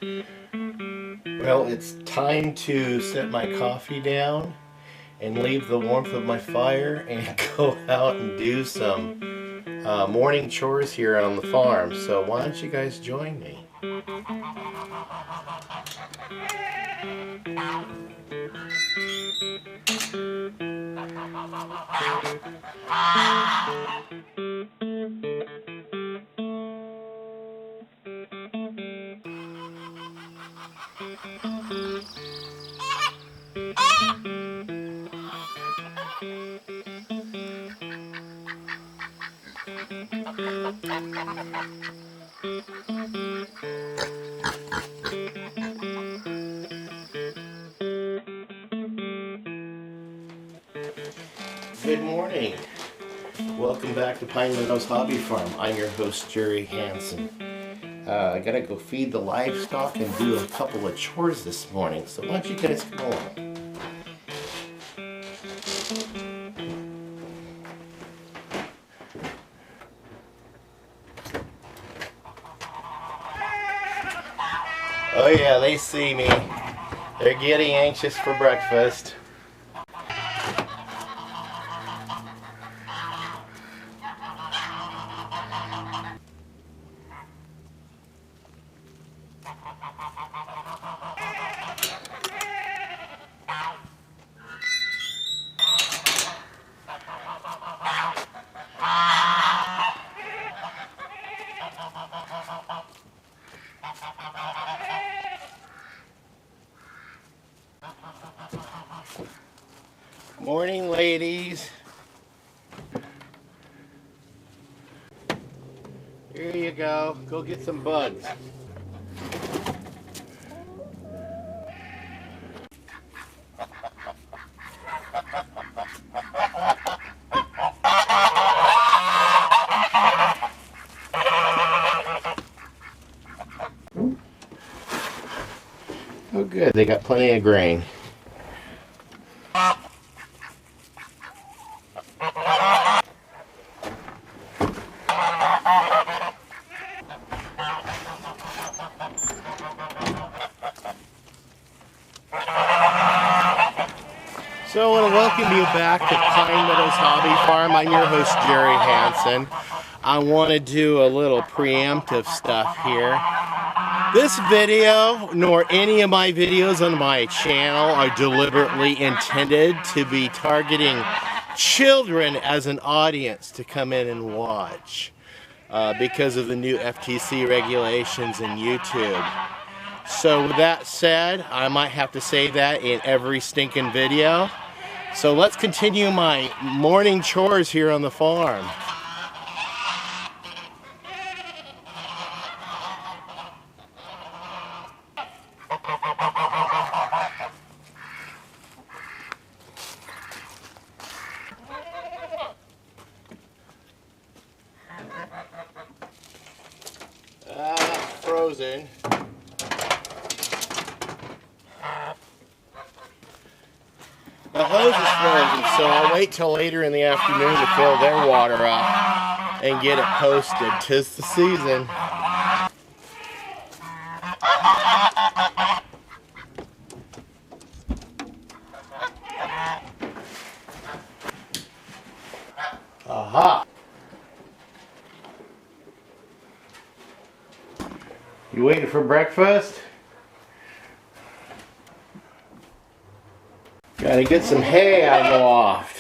Well, it's time to set my coffee down and leave the warmth of my fire and go out and do some morning chores here on the farm. So why don't you guys join me? Good morning. Welcome back to Pine Meadows Hobby Farm. I'm your host, Jerry Hansen. I gotta go feed the livestock and do a couple of chores this morning, so why don't you guys come along? Oh yeah, they see me. They're getting anxious for breakfast. Morning, ladies. Here you go. Go get some bugs. Oh good, they got plenty of grain. So I want to welcome you back to Pine Meadows Hobby Farm. I'm your host, Jerry Hansen. I want to do a little preemptive stuff here. This video, nor any of my videos on my channel, are deliberately intended to be targeting children as an audience to come in and watch because of the new FTC regulations in YouTube. So with that said, I might have to say that in every stinking video. So let's continue my morning chores here on the farm. Frozen. The hose is frozen, so I'll wait till later in the afternoon to fill their water up and get it posted. 'Tis the season. Aha! You waiting for breakfast? Gotta get some hay out of the loft.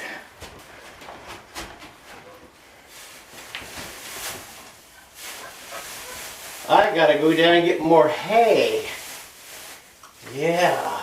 I gotta go down and get more hay. Yeah.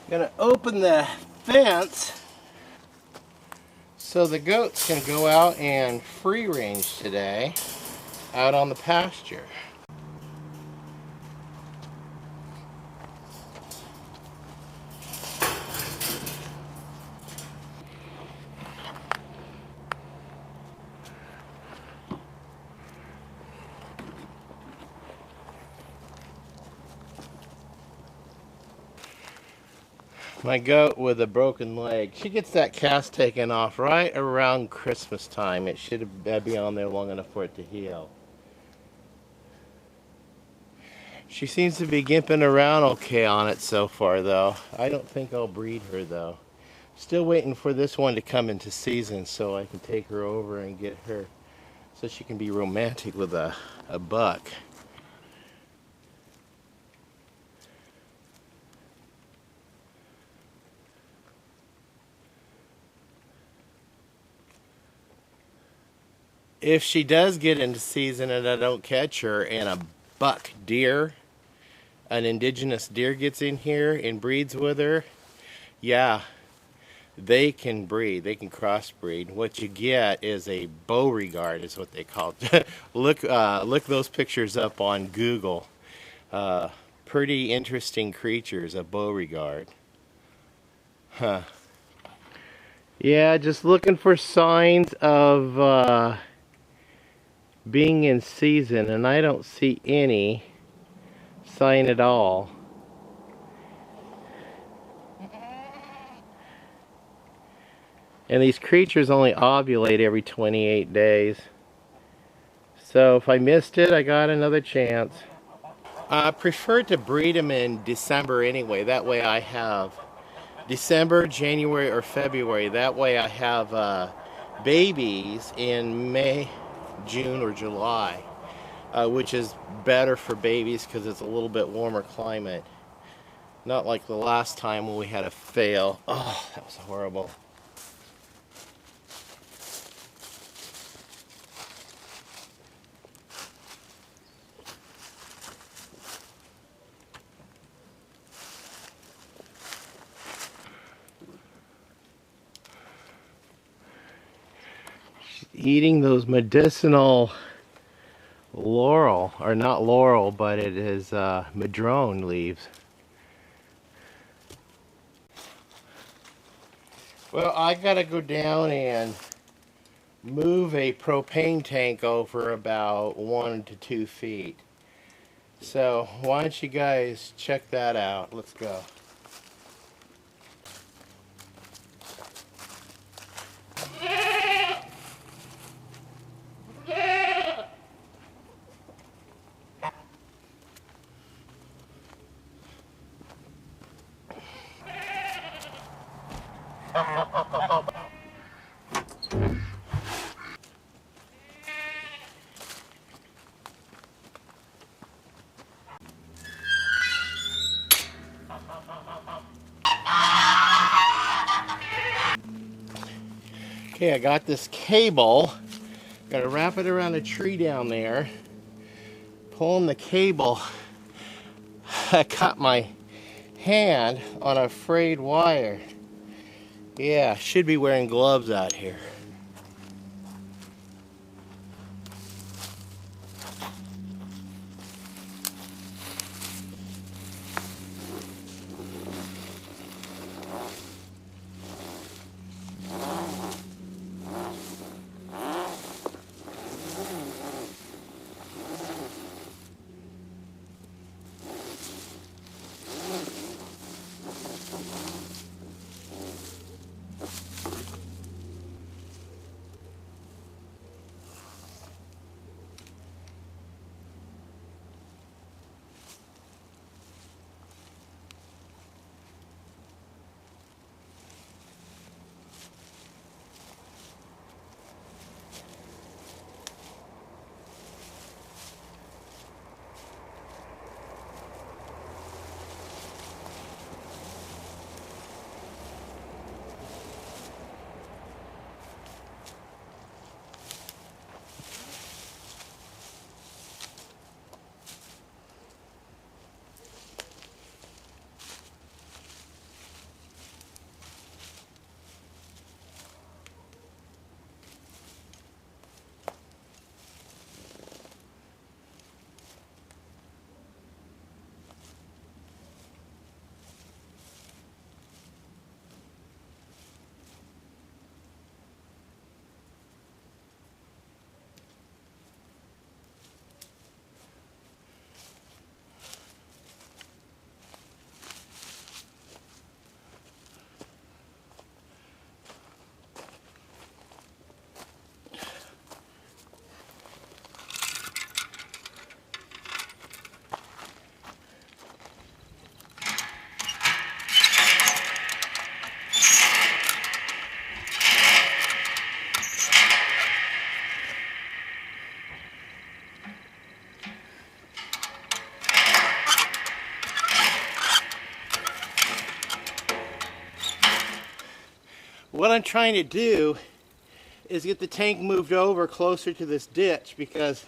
Gonna open the fence so the goats can go out and free range today out on the pasture. My goat with a broken leg, she gets that cast taken off right around Christmas time. It should be on there long enough for it to heal. She seems to be gimping around okay on it so far though. I don't think I'll breed her though. Still waiting for this one to come into season so I can take her over and get her so she can be romantic with a buck. If she does get into season and I don't catch her and a buck deer, an indigenous deer gets in here and breeds with her, yeah, they can breed. They can crossbreed. What you get is a Beauregard is what they call it. Look those pictures up on Google. Pretty interesting creatures, a Beauregard. Huh. Yeah, just looking for signs of being in season, and I don't see any sign at all. And these creatures only ovulate every 28 days. So if I missed it, I got another chance. I prefer to breed them in December anyway. That way I have December, January, or February. That way I have babies in May, June, or July, which is better for babies because it's a little bit warmer climate. Not like the last time when we had a fail. Oh, that was horrible. Eating those medicinal laurel, or not laurel, but it is madrone leaves. Well, I gotta go down and move a propane tank over about 1 to 2 feet. So why don't you guys check that out? Let's go. Okay, I got this cable. Gotta wrap it around a tree down there. Pulling the cable, I cut my hand on a frayed wire. Yeah, should be wearing gloves out here. what I'm trying to do is get the tank moved over closer to this ditch, because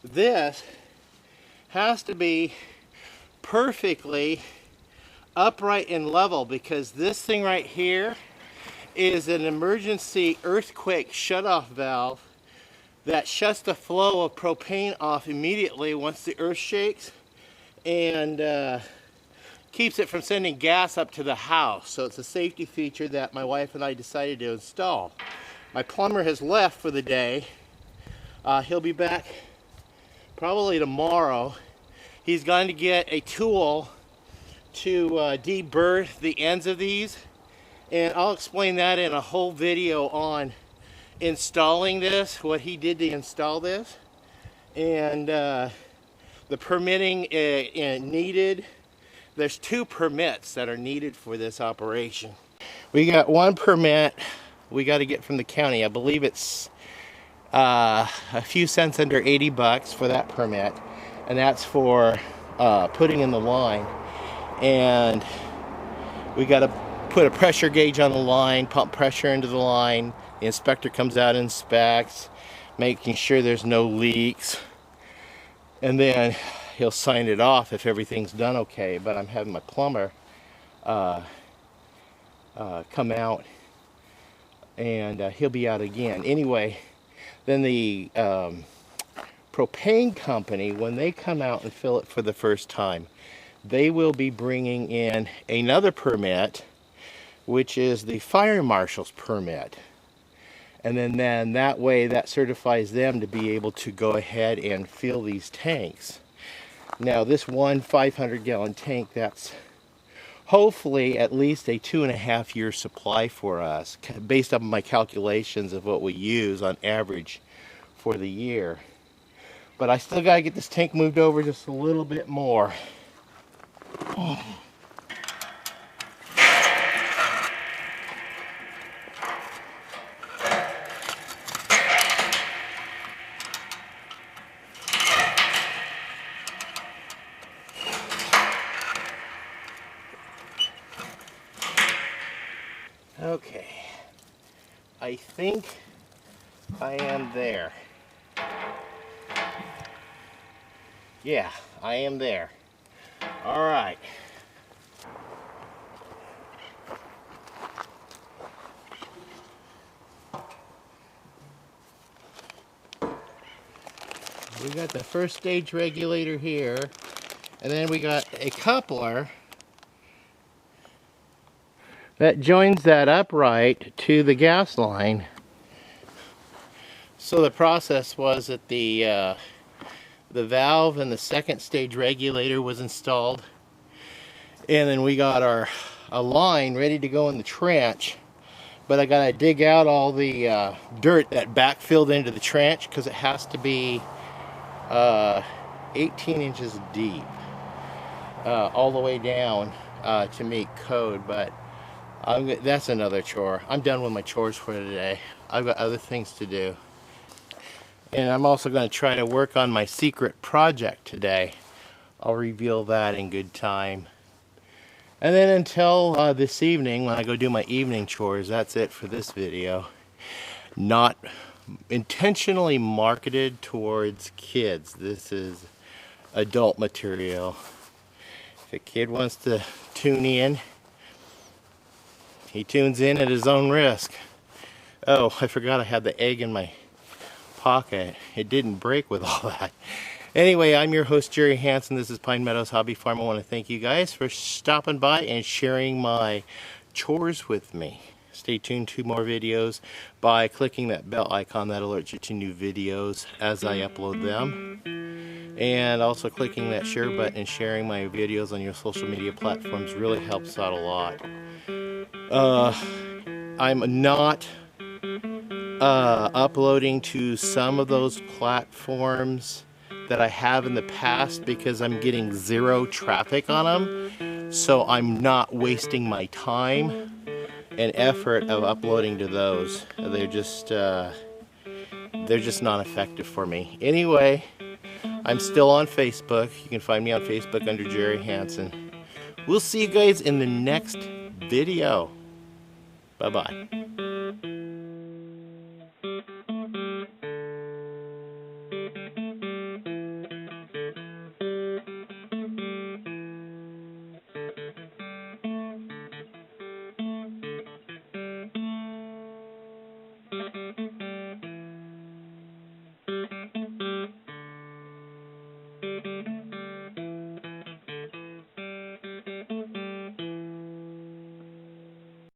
this has to be perfectly upright and level, because this thing right here is an emergency earthquake shutoff valve that shuts the flow of propane off immediately once the earth shakes, and keeps it from sending gas up to the house. So it's a safety feature that my wife and I decided to install. My plumber has left for the day. He'll be back probably tomorrow. He's going to get a tool to deburr the ends of these, and I'll explain that in a whole video on installing this, what he did to install this, and the permitting needed. There's 2 permits that are needed for this operation. We got 1 permit we got to get from the county. I believe it's a few cents under 80 bucks for that permit, and that's for putting in the line. And we got to put a pressure gauge on the line, pump pressure into the line. The inspector comes out and inspects, making sure there's no leaks, and then he'll sign it off if everything's done okay. But I'm having my plumber come out, and he'll be out again. Anyway, then the propane company, when they come out and fill it for the first time, they will be bringing in another permit, which is the fire marshal's permit. And then that way, that certifies them to be able to go ahead and fill these tanks. Now, this one 500-gallon tank, that's hopefully at least a 2.5 year supply for us, based on my calculations of what we use on average for the year. But I still got to get this tank moved over just a little bit more. Oh. Okay, I think I am there. Yeah, I am there. All right. We got the first stage regulator here, and then we got a coupler that joins that upright to the gas line. So the process was that the valve and the second stage regulator was installed, and then we got a line ready to go in the trench. But I gotta dig out all the dirt that backfilled into the trench, because it has to be 18 inches deep all the way down to meet code. But that's another chore. I'm done with my chores for today. I've got other things to do. And I'm also going to try to work on my secret project today. I'll reveal that in good time. And then until this evening, when I go do my evening chores, that's it for this video. Not intentionally marketed towards kids. This is adult material. If a kid wants to tune in, he tunes in at his own risk. Oh, I forgot I had the egg in my pocket. It didn't break with all that. Anyway, I'm your host, Jerry Hansen. This is Pine Meadows Hobby Farm. I want to thank you guys for stopping by and sharing my chores with me. Stay tuned to more videos by clicking that bell icon that alerts you to new videos as I upload them. And also clicking that share button and sharing my videos on your social media platforms really helps out a lot. I'm not uploading to some of those platforms that I have in the past because I'm getting 0 traffic on them. So I'm not wasting my time and effort of uploading to those. They're just not effective for me. Anyway, I'm still on Facebook. You can find me on Facebook under Jerry Hansen. We'll see you guys in the next video. Bye-bye.